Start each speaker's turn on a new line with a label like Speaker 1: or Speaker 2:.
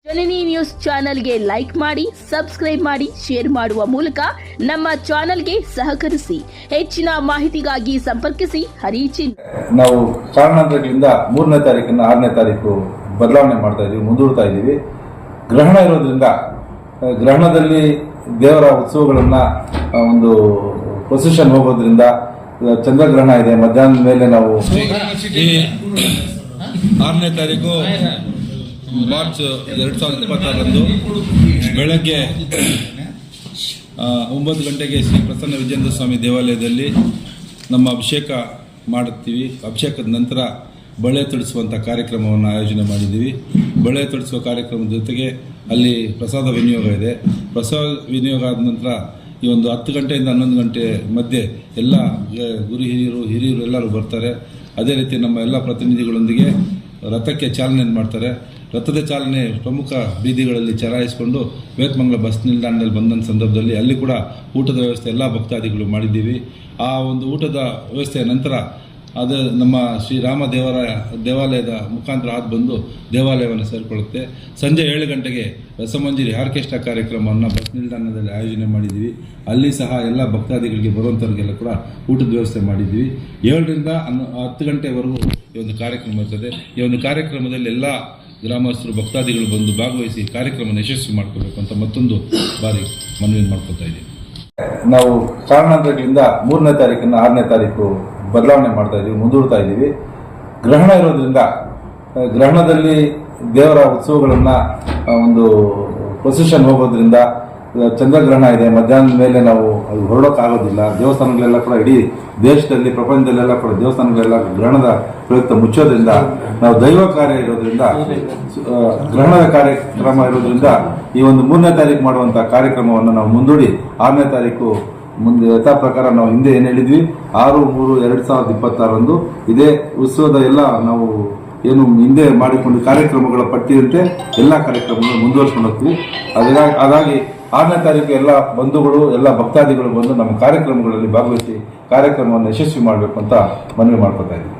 Speaker 1: ಜನನಿ news ಚಾನೆಲ್ಗೆ like ಮಾಡಿ, subscribe ಮಾಡಿ, ಶೇರ್ ಮಾಡುವ ಮೂಲಕ ನಮ್ಮ ಚಾನೆಲ್ಗೆ ಸಹಕರಿಸಿ. ಹೆಚ್ಚಿನ ಮಾಹಿತಿಗಾಗಿ ಸಂಪರ್ಕಿಸಿ ಹರಿಚಿನ್.
Speaker 2: ನಾವು ಕಾರಣಾಂತರಗಳಿಂದ 3ನೇ ತಾರೀಕಿನ 6ನೇ ತಾರೀಕು ಬದಲಾವಣೆ ಮಾಡ್ತಾ ಇದೀವಿ, ಮುಂದೂಡ್ತಾ ಇದ್ದೀವಿ. ಗ್ರಹಣ ಇರೋದ್ರಿಂದ ಗ್ರಹಣದಲ್ಲಿ ದೇವರ ಉತ್ಸವಗಳನ್ನ ಒಂದು ಪ್ರೊಸೆಷನ್ ಹೋಗೋದ್ರಿಂದ ಚಂದ್ರಗ್ರಹಣ ಇದೆ. ಮಧ್ಯಾಹ್ನದ ಮೇಲೆ ನಾವು
Speaker 3: 6ನೇ ತಾರೀಕು ಮಾರ್ಚ್ 2026ರಂದು ಬೆಳಗ್ಗೆ 9 ಗಂಟೆಗೆ ಶ್ರೀ ಪ್ರಸನ್ನ ವಿಜೇಂದ್ರ ಸ್ವಾಮಿ ದೇವಾಲಯದಲ್ಲಿ ನಮ್ಮ ಅಭಿಷೇಕ ಮಾಡುತ್ತೀವಿ. ಅಭಿಷೇಕದ ನಂತರ ಬಳೆ ತೊಡಿಸುವಂಥ ಕಾರ್ಯಕ್ರಮವನ್ನು ಆಯೋಜನೆ ಮಾಡಿದ್ದೀವಿ. ಬಳೆ ತೊಡಿಸುವ ಕಾರ್ಯಕ್ರಮದ ಜೊತೆಗೆ ಅಲ್ಲಿ ಪ್ರಸಾದ ವಿನಿಯೋಗ ಇದೆ. ಪ್ರಸಾದ ವಿನಿಯೋಗ ಆದ ನಂತರ ಈ ಒಂದು 10 ಗಂಟೆಯಿಂದ 11 ಗಂಟೆ ಮಧ್ಯೆ ಎಲ್ಲ ಗುರು ಹಿರಿಯರು ಎಲ್ಲರೂ ಬರ್ತಾರೆ. ಅದೇ ರೀತಿ ನಮ್ಮ ಎಲ್ಲ ಪ್ರತಿನಿಧಿಗಳೊಂದಿಗೆ ರಥಕ್ಕೆ ಚಾಲನೆ ಮಾಡ್ತಾರೆ. ರಥದ ಚಾಲನೆ ಪ್ರಮುಖ ಬೀದಿಗಳಲ್ಲಿ ಚಲಾಯಿಸಿಕೊಂಡು ವೇತಮಂಗಲ ಬಸ್ ನಿಲ್ದಾಣದಲ್ಲಿ ಬಂದಂಥ ಸಂದರ್ಭದಲ್ಲಿ ಅಲ್ಲಿ ಕೂಡ ಊಟದ ವ್ಯವಸ್ಥೆ ಎಲ್ಲ ಭಕ್ತಾದಿಗಳು ಮಾಡಿದ್ದೀವಿ. ಆ ಒಂದು ಊಟದ ವ್ಯವಸ್ಥೆಯ ನಂತರ ಅದು ನಮ್ಮ ಶ್ರೀರಾಮ ದೇವಾಲಯದ ಮುಖಾಂತರ ಹಾದು ಬಂದು ದೇವಾಲಯವನ್ನು ಸೇರಿಕೊಳ್ಳುತ್ತೆ. ಸಂಜೆ 7 ಗಂಟೆಗೆ ರಸಮಂಜರಿ ಆರ್ಕೆಸ್ಟ್ರಾ ಕಾರ್ಯಕ್ರಮವನ್ನು ಬಸ್ ನಿಲ್ದಾಣದಲ್ಲಿ ಆಯೋಜನೆ ಮಾಡಿದ್ದೀವಿ. ಅಲ್ಲಿ ಸಹ ಎಲ್ಲ ಭಕ್ತಾದಿಗಳಿಗೆ ಬರುವಂಥವ್ರಿಗೆಲ್ಲ ಕೂಡ ಊಟದ ವ್ಯವಸ್ಥೆ ಮಾಡಿದ್ದೀವಿ. 7ರಿಂದ 10 ಗಂಟೆವರೆಗೂ ಈ ಒಂದು ಕಾರ್ಯಕ್ರಮ ಇರ್ತದೆ. ಈ ಒಂದು ಕಾರ್ಯಕ್ರಮದಲ್ಲಿ ಎಲ್ಲ ಗ್ರಾಮಸ್ಥರು ಭಕ್ತಾದಿಗಳು ಬಂದು ಭಾಗವಹಿಸಿ ಕಾರ್ಯಕ್ರಮವನ್ನು ಯಶಸ್ವಿ ಮಾಡ್ಕೋಬೇಕು ಅಂತ ಮತ್ತೊಂದು ಬಾರಿ ಮನವಿ ಮಾಡ್ಕೊತಾ ಇದ್ದೀವಿ.
Speaker 2: ನಾವು ಕಾರಣಾಂತರಗಳಿಂದ 3ನೇ ತಾರೀಕಿನ 6ನೇ ತಾರೀಕು ಬದಲಾವಣೆ ಮಾಡ್ತಾ ಇದೀವಿ, ಮುಂದೂಡ್ತಾ ಇದ್ದೀವಿ. ಗ್ರಹಣ ಇರೋದ್ರಿಂದ ಗ್ರಹಣದಲ್ಲಿ ದೇವರ ಉತ್ಸವಗಳನ್ನ ಒಂದು ಪ್ರೊಸೆಷನ್ ಹೋಗೋದ್ರಿಂದ ಚಂದ್ರಗ್ರಹಣ ಇದೆ. ಮಧ್ಯಾಹ್ನದ ಮೇಲೆ ನಾವು ಹೊರಡೋಕ್ಕಾಗೋದಿಲ್ಲ. ದೇವಸ್ಥಾನಗಳೆಲ್ಲ ಕೂಡ ಇಡೀ ದೇಶದಲ್ಲಿ ಪ್ರಪಂಚದಲ್ಲೆಲ್ಲ ಕೂಡ ದೇವಸ್ಥಾನಗಳೆಲ್ಲ ಗ್ರಹಣದ ಪ್ರಯುಕ್ತ ಮುಚ್ಚೋದ್ರಿಂದ ನಾವು ದೈವ ಕಾರ್ಯ ಇರೋದ್ರಿಂದ ಗ್ರಹಣದ ಕಾರ್ಯಕ್ರಮ ಇರೋದ್ರಿಂದ ಈ ಒಂದು 3ನೇ ತಾರೀಕು ಮಾಡುವಂಥ ಕಾರ್ಯಕ್ರಮವನ್ನು ನಾವು ಮುಂದೂಡಿ 6ನೇ ತಾರೀಕು ಮುಂದೆ ಯಥಾ ಪ್ರಕಾರ ನಾವು ಹಿಂದೆ ಏನು ಹೇಳಿದ್ವಿ 6/3/2026 ಇದೇ ಉತ್ಸವದ ಎಲ್ಲ ನಾವು ಏನು ಹಿಂದೆ ಮಾಡಿಕೊಂಡು ಕಾರ್ಯಕ್ರಮಗಳ ಪಟ್ಟಿಯಂತೆ ಎಲ್ಲ ಕಾರ್ಯಕ್ರಮಗಳು ಮುಂದುವರಿಸ್ಕೊಂಡು ಹೋಗ್ತೀವಿ. ಹಾಗಾಗಿ 6ನೇ ತಾರೀಕು ಎಲ್ಲ ಬಂಧುಗಳು ಎಲ್ಲ ಭಕ್ತಾದಿಗಳು ಬಂದು ನಮ್ಮ ಕಾರ್ಯಕ್ರಮಗಳಲ್ಲಿ ಭಾಗವಹಿಸಿ ಕಾರ್ಯಕ್ರಮವನ್ನು ಯಶಸ್ವಿ ಮಾಡಬೇಕು ಅಂತ ಮನವಿ ಮಾಡ್ಕೊತಾ ಇದ್ದೀವಿ.